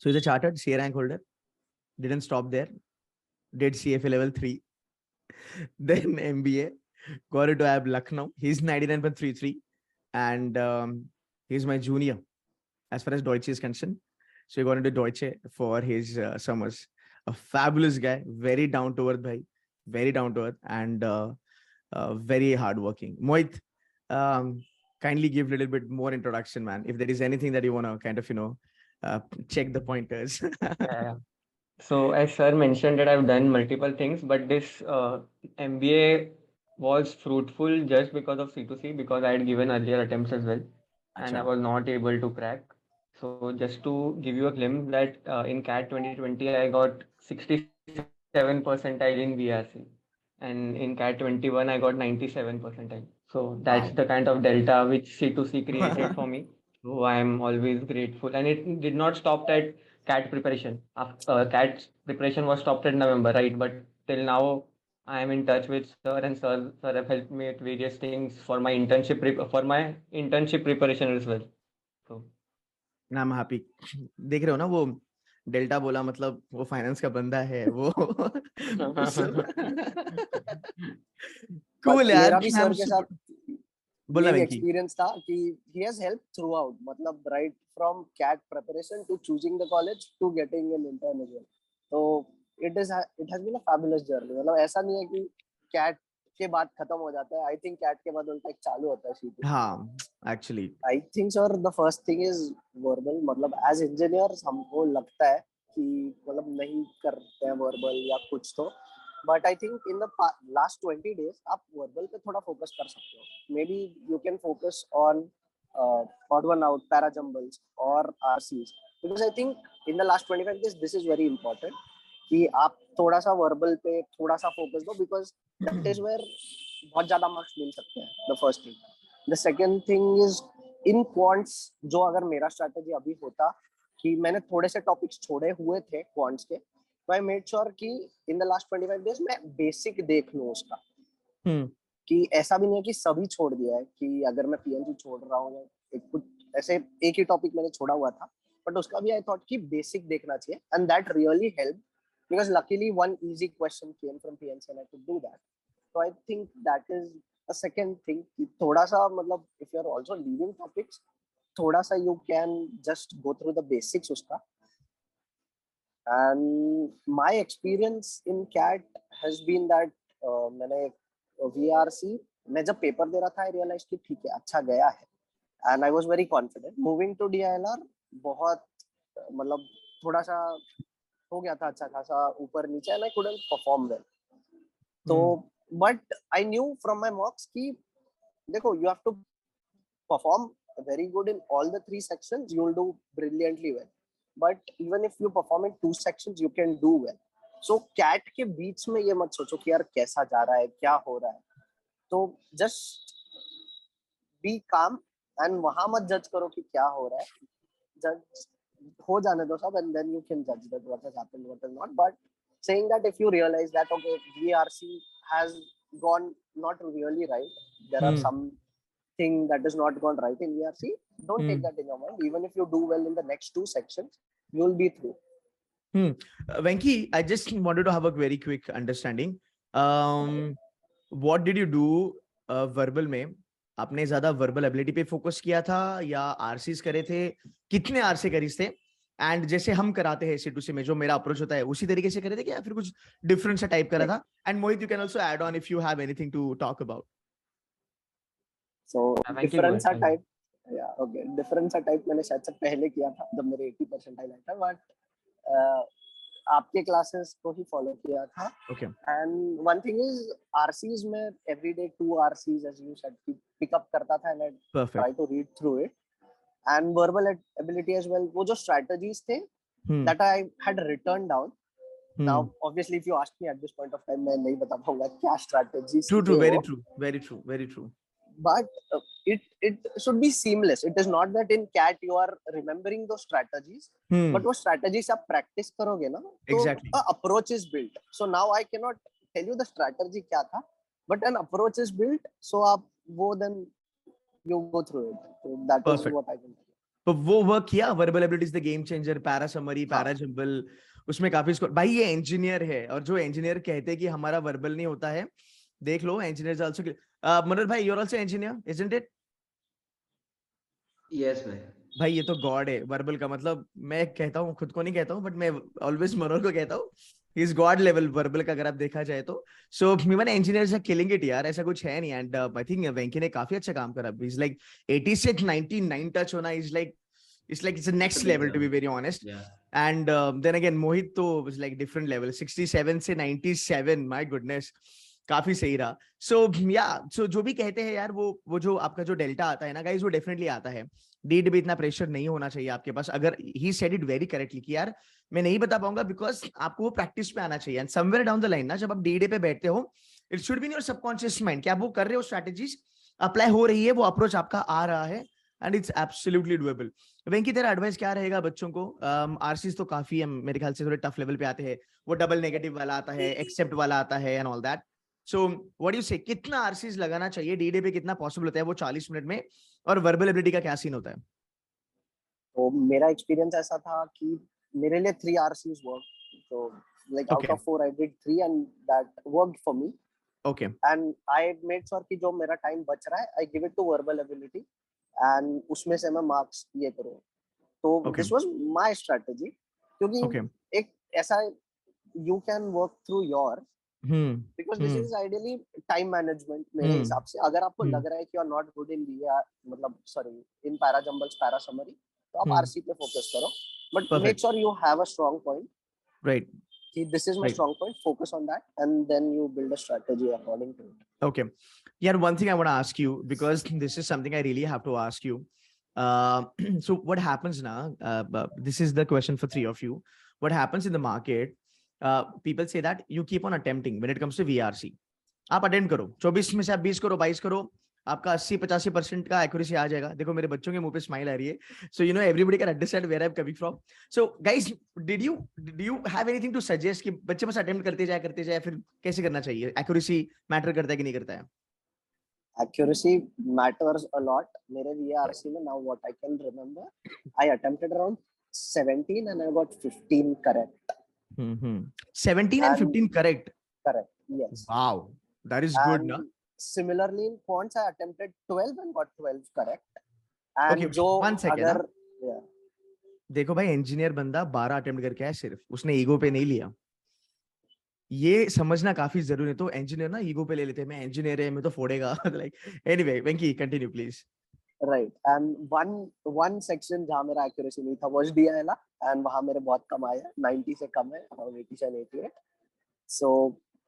So he's a chartered CA rank holder. Didn't stop there. Did CFA level 3. Then MBA. Got into AB Lucknow. He's 99.33. And he's my junior as far as Deutsche is concerned. So he got into Deutsche for his summers. A fabulous guy. Very down to earth, bhai. Very down to earth. And very hardworking. Mohit, kindly give a little bit more introduction, man. If there is anything that you want to kind of, check the pointers. Yeah. So as sir mentioned that I've done multiple things, but this MBA was fruitful just because of C2C because I had given earlier attempts as well, and I Acha. was not able to crack. So just to give you a glimpse that in CAT 2020 I got 67 percentile in VRC, and in CAT 21 I got 97 percentile. So that's Wow. the kind of delta which C2C created for me. So I am always grateful, and it did not stop at CAT preparation. CAT preparation was stopped in November, right? But till now, I am in touch with sir, and sir have helped me with various things for my internship preparation as well. So ना I'm happy. देख रहे हो ना वो delta बोला मतलब वो finance का बंदा है वो But कूल यार मेरा भी I'm सर के साथ बोलना यही वेंकी एक्सपीरियंस था कि he has helped throughout, मतलब right from CAT preparation to choosing the college to getting an intern as well. So it has been a fabulous journey. मतलब ऐसा नहीं है कि CAT के बाद खत्म हो जाता है. I think CAT के बाद उनका एक चालू होता है C2. हाँ actually I think sir the first thing is verbal. मतलब as engineers हमको लगता है कि मतलब नहीं करते हैं verbal या कुछ तो, but I think in the last 20 days आप verbal पे थोड़ा focus कर सकते हो. Maybe you can focus on odd one out, parajumbles or RCs, because I think in the last 25 days this is very important कि आप थोड़ा सा verbal पे थोड़ा सा focus दो, because that is where बहुत ज़्यादा marks मिल सकते हैं. The first thing. The second thing is in quants, जो अगर मेरा strategy अभी होता कि मैंने थोड़े से topics छोड़े हुए थे quants के, तो I made sure कि in the last 25 days मैं basic देख लूँ उसका. कि ऐसा भी नहीं है कि सभी छोड़ दिया है, कि अगर मैं PNG छोड़ रहा हूँ एक कुछ ऐसे एक ही टॉपिक मैंने छोड़ा हुआ था, बट उसका भी आई थॉट कि बेसिक देखना चाहिए, and that really help because luckily one easy question came from PNC and I could do that. So I think that is a second thing कि थोड़ा सा मतलब if you are also leaving topics, थोड़ा सा you can just go through the basics उसका. And my experience in CAT has been that मैंने VRC मैं जब पेपर दे रहा था I realized कि ठीक है अच्छा गया है, and I was very confident. Moving to DILR बहुत मतलब थोड़ा सा हो गया था अच्छा खासा ऊपर नीचे, and I couldn't perform well. So but I knew from my mocks कि देखो you have to perform very good in all the 3 sections, you will do brilliantly well. But even if you perform in 2 sections, you can do well. So CAT के बीच में ये मत सोचो कि यार कैसा जा रहा है, क्या हो रहा है. तो just be calm and वहाँ मत जज करो कि क्या हो रहा है. Judge हो जाने दो सब, and then you can judge that what has happened, what has not. But saying that if you realize that okay, VRC has gone not really right, there are something that is not gone right in VRC, don't take that in your mind. Even if you do well in the next 2 sections, you will be through. Venki, I just wanted to have a very quick understanding. What did you do verbal में? आपने ज्यादा verbal ability पे focus किया था या RCs करे थे? कितने आरसी करीज थे? एंड जैसे हम कराते हैं C2C में जो मेरा अप्रोच होता है उसी तरीके से करे थे क्या फिर कुछ डिफरेंट सा टाइप करा था? And Mohit, you can also add on if you have anything to talk about. So different सा टाइप, okay, different सा टाइप मैंने शायद से पहले किया था जब मेरे 80 परसेंटाइल आया था, बट आपके क्लासेस को ही फॉलो किया था. Okay. And one thing is RCs में everyday 2 RCs as you said pick up करता था and I try to read through it. And verbal ability as well, वो जो strategies थे that I had written down. Now obviously if you ask me at this point of time मैं नहीं बता पाऊंगा क्या strategies. True, very true. But it should be seamless. It is not that in CAT you are remembering those strategies, but वो strategies आप practice करोगे ना, तो approach is built. So now I cannot tell you the strategy क्या था, but an approach is built. So आप वो then you go through it. So that is what I can tell you. तो वो work किया, verbal ability is the game changer, para summary, हाँ। Para jumble, उसमें काफी स्कोर। भाई ये इंजीनियर है, और जो इंजीनियर कहते हैं कि हमारा वर्बल नहीं होता है, देख लो इंजीनियर आल्सो। मनोज भाई, you are also engineer, isn't it? Yes भाई। भाई ये तो गॉड है वर्बल का, मतलब मैं कहता हूँ, खुद को नहीं कहता हूँ, बट मैं ऑलवेज मनोज को कहता हूँ, he is god level verbal का, अगर आप देखा जाए तो। So even engineers are killing it यार, ऐसा कुछ है नहीं। एंड आई थिंक वेंकी ने काफी अच्छा काम करा। इज लाइक 86 99 टच होना is like, it's a next level, to be very honest. Yeah. And then again Mohit तो was like different level, 67 से 97, my goodness, काफी सही रहा। so जो भी कहते हैं यार, वो जो आपका जो डेल्टा आता है ना गाइस, वो डेफिनेटली आता है। डीड भी इतना प्रेशर नहीं होना चाहिए आपके पास। अगर he said it very correctly कि यार मैं नहीं बता पाऊंगा, बिकॉज आपको वो प्रैक्टिस पे आना चाहिए। And somewhere down the line ना, जब आप डीडे पे बैठते हो, it should be in your subconscious mind कि आप वो कर रहे हो, स्ट्रेटेजीज अप्लाई हो रही है, वो अप्रोच आपका आ रहा है, एंड इट्स एब्सोल्युटली डुएबल। वेंकी तेरा एडवाइस क्या रहेगा बच्चों को? आरसीज तो काफी है मेरे ख्याल से, थोड़े टफ लेवल पे आते हैं, वो डबल नेगेटिव वाला आता है, एक्सेप्ट वाला आता है, and all that. So what you से, कितना आरसीज लगाना चाहिए डीडे पे, कितना पॉसिबल होता है वो 40 मिनट में, और वर्बल एबिलिटी का क्या सीन होता है? तो मेरा एक्सपीरियंस ऐसा था कि मेरे लिए 3 RCs वर्क, तो like out Okay. Of 4 I did 3 and that worked for me. Okay and I made sure कि जो मेरा टाइम बच रहा है I give it to verbal ability, and उसमें से मैं मार्क्स ये करूँ। तो Okay. This was my strategy, क्योंकि Okay. एक ऐसा you can work through your, hmm because this is ideally time management मेरे हम्म, हिसाब से। अगर आपको हम्म, लग रहा है कि you are not good in VR, मतलब sorry in para jumbles, para summary, तो आप आरसी पे फोकस करो, but make perfect, sure you have a strong point right, कि this is my right. Strong point, focus on that, and then you build a strategy according to it. Okay. Yeah, one thing I want to ask you, because this is something I really have to ask you. Uh, so what happens now? This is the question for three of you. What happens in the market? People say that you keep on attempting when it comes to VRC. आप attempt करो, 24 में से आप 20 करो, 22 करो, आपका 80-85% का accuracy आ जाएगा। देखो मेरे बच्चों के मुंह पे स्माइल आ रही है, so you know everybody can understand where I am coming from. So guys, did you have anything to suggest कि बच्चे बस अटेम्प्ट करते जाए, फिर कैसे करना चाहिए? एक्यूरेसी मैटर करता है कि नहीं करता है? Accuracy matters a lot. मेरे VRC में now what I can remember, I attempted around 17 and I got 15 correct. 17 and 15 correct. Correct, yes. Wow, that is good, And na? similarly in quants I attempted 12 and got 12 correct. And Okay, जो 1 second. अगर yeah, देखो भाई, engineer बंदा 12 attempt करके आया सिर्फ, उसने ego पे नहीं लिया। ये समझना काफी जरूरी है। तो इंजीनियर ना ईगो पे ले लेते हैं, मैं इंजीनियर है, मैं तो फोड़ेगा। Like anyway, Venky continue please. right. And one section जहाँ मेरा accuracy नहीं था was DILR, and वहाँ मेरे बहुत कम आया, 90 से कम है, around 87 88. So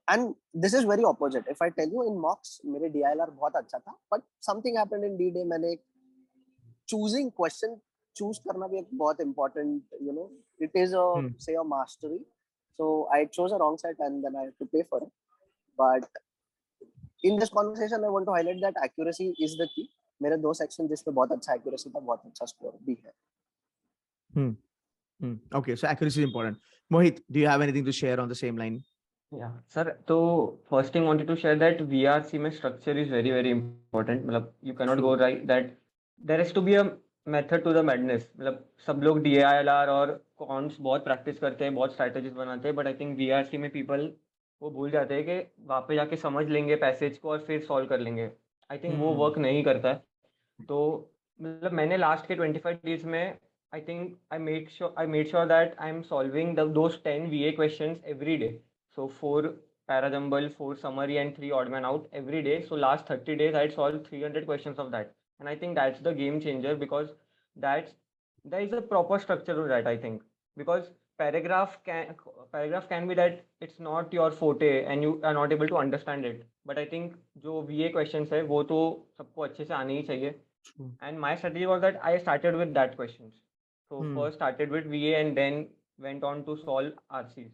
and this is very opposite. If I tell you in mocks मेरे DILR बहुत अच्छा था, but something happened in D-Day, मैंने choosing question choose करना भी एक बहुत important, you know, it is a say a mastery. So I chose a wrong set and then I had to pay for it. But in this conversation I want to highlight that accuracy is the key. मेरे 2 section जिसमें बहुत अच्छा accuracy था, बहुत अच्छा score भी है। Okay, so accuracy is important. Mohit, do you have anything to share on the same line? Yeah, sir. So first thing wanted to share that VRC में structure is very very important. मतलब you cannot True. go right that there has to be a method to the madness. मतलब सब लोग DILR और cons बहुत practice करते हैं, बहुत strategies बनाते हैं, but I think VRC में people वो भूल जाते हैं कि वहाँ पे जाके समझ लेंगे पैसेज को और फिर solve कर लेंगे। I think वो work नहीं करता है। तो मतलब मैंने लास्ट के 25 डेज में I think I made sure that I'm solving those 10 VA questions every day. So 4 parajumble, 4 summary, and 3 odd man out every day. So last 30 days, I solved 300 questions of that, and I think that's the game changer because there is a proper structure to that. I think because paragraph can be that it's not your forte and you are not able to understand it. But I think जो VA questions है वो तो सबको अच्छे से आने ही चाहिए. And my strategy was that I started with that questions. So first started with VA and then went on to solve RCs.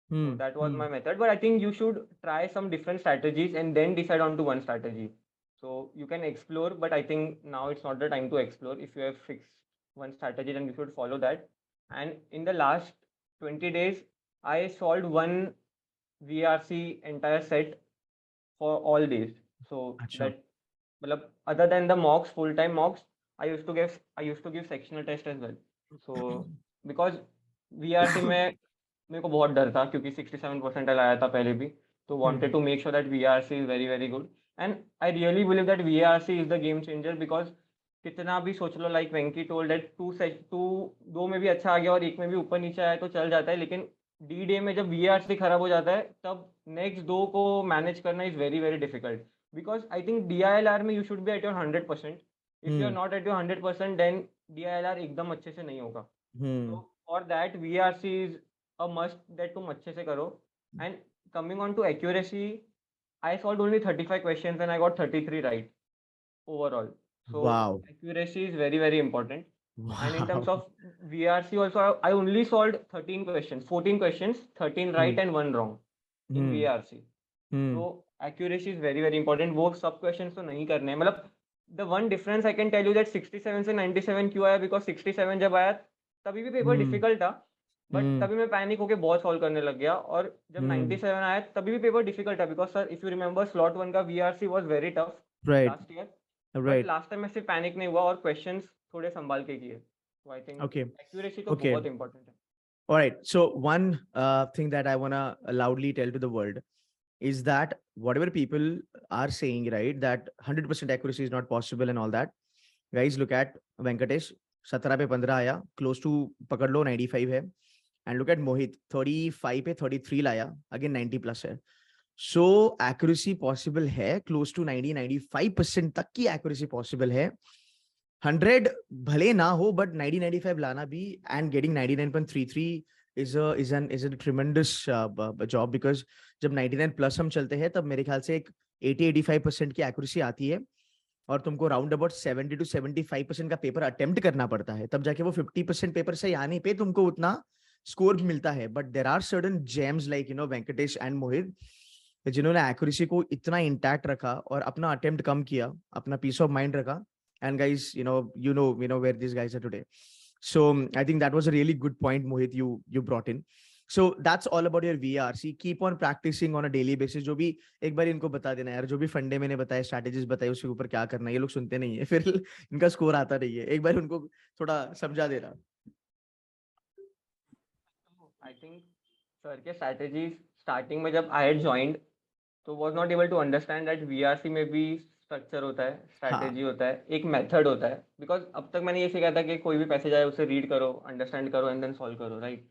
So that was my method, but I think you should try some different strategies and then decide on to one strategy. So you can explore, but I think now it's not the time to explore. If you have fixed one strategy, then you should follow that. And in the last 20 days, I solved one VRC entire set for all days. So Achha. that, मतलब other than the mocks, full-time mocks, I used to give sectional test as well. So because VRC में मेरे को बहुत डर था क्योंकि 67 percentile आया था पहले भी, तो wanted to make sure that VRC is very very good, and I really believe that VRC is the game changer because कितना भी सोच लो, like वेंकी told that दो में भी अच्छा आ गया और एक में भी ऊपर नीचे आया तो चल जाता है, लेकिन डी डे में जब VRC खराब हो जाता है तब नेक्स्ट दो को मैनेज करना is very very difficult, because I think DILR में you should be at your 100%. If you are not at your 100% then DILR एकदम अच्छे से नहीं होगा. तो for that VRC is a must that तुम अच्छे से करो. And coming on to accuracy, I solve only 35 questions and I got 33 right overall. So Wow. accuracy is very very important. And in terms Wow. of VRC also, I only solved 13 questions, 14 questions, 13 right and 1 wrong in VRC. So accuracy is very very important. वो सब questions तो नहीं करने हैं. मतलब the one difference I can tell you that 67 से 97 क्यों आया, because 67 जब आया तभी भी पेपर डिफिकल्ट था, बट तभी मैं पैनिक होके बहुत सॉल्व करने लग गया, और जब 97 आया तभी भी पेपर डिफिकल्ट था, because sir if you remember slot 1 का VRC was very tough Right. Last year. Right. Last time में सिर्फ पैनिक नहीं हुआ और क्वेश्चंस थोड़े संभाल के किए. So I think Okay. accuracy तो Okay. बहुत important है. All right. So one thing that I wanna loudly tell to the world is that whatever people are saying, right, that 100% accuracy is not possible and all that, guys, look at Venkatesh, 17 पे 15 आया, close to पकड़ लो 95 है, and look at Mohit, 35 पे 33 लाया, again 90 plus है. So accuracy possible है, close to 90-95% तक की accuracy possible है. 100 भले ना हो, but 90-95 लाना भी, and getting 99.33 is a tremendous job, because जब 99 plus हम चलते हैं तब मेरे ख्याल से एक 80-85% की accuracy आती है, और तुमको राउंड अबाउट 70 to 75% का पेपर अटेम्प्ट करना पड़ता है, तब जाके वो 50% पेपर से आने पे तुमको उतना स्कोर मिलता है. But there are certain gems like Venkatesh and Mohit, जिन्होंने एक्यूरेसी को इतना इंटैक्ट रखा और अपना अटेम्प्ट कम किया, अपना पीस ऑफ माइंड रखा. And guys, you know where these guys are today. So I think that was a really good point, Mohit, you brought in. So that's all about your VRC. Keep on practicing on a daily basis. जो भी एक बार इनको बता देना यार, जो भी फंडे मैंने बताया, स्ट्रैटेजीज बताई, उसके ऊपर क्या करना है, ये लोग सुनते नहीं है, फिर इनका स्कोर आता नहीं है. एक बार उनको थोड़ा समझा देना. आई थिंक सर के स्ट्रैटेजी स्टार्टिंग में जब आई हैड जॉइंड तो was not able to understand that VRC में भी स्ट्रक्चर होता है, स्ट्रैटेजी होता है, एक मेथड होता है. बिकॉज अब तक मैंने ये सीखा था कि कोई भी पैसेज आए उसे रीड करो, अंडरस्टैंड करो एंड देन सॉल्व करो, right,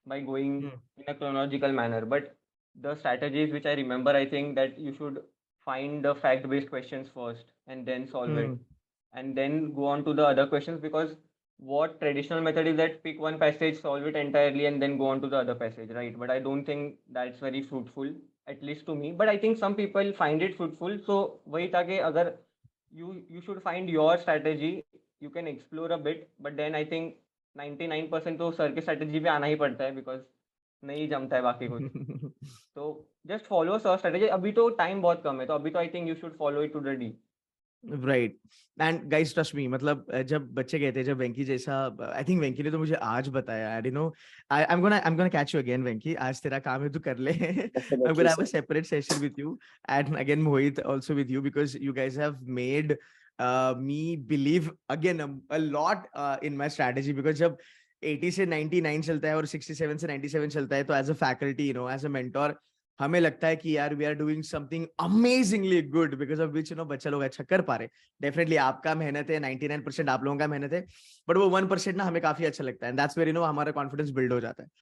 by going in a chronological manner. But the strategies which I remember, I think that you should find the fact-based questions first and then solve it, and then go on to the other questions, because what traditional method is that pick one passage, solve it entirely, and then go on to the other passage, right? But I don't think that's very fruitful, at least to me. But I think some people find it fruitful. So वही था कि अगर you should find your strategy, you can explore a bit, but then I think 99% तो sir के strategy पे आना ही पड़ता है, बिकॉज नहीं जमता है बाकी कुछ. तो जस्ट फॉलो सर स्ट्रेटेजी. अभी तो टाइम बहुत कम है, तो अभी तो I think you should follow it to the D. Right. And guys, trust me, मतलब जब बच्चे कहते हैं, जब वेंकी जैसा, आई थिंक वेंकी ने तो मुझे आज बताया यार, I am gonna catch you again Venky, आज तेरा काम है, तू कर ले. I am gonna have a separate session with you, and again Mohit also with you, because you guys have made me believe again a lot in my strategy, because जब 80 से 99 चलता है और 67 से 97 चलता है, तो as a faculty, as a mentor, हमें लगता है कि यार we are doing something amazingly good, because of which बच्चा लोग अच्छा कर पा रहे. Definitely आपका मेहनत है, 99% आप लोगों का मेहनत है, but वो 1% ना हमें काफी अच्छा लगता है, and that's where हमारा confidence build हो जाता है.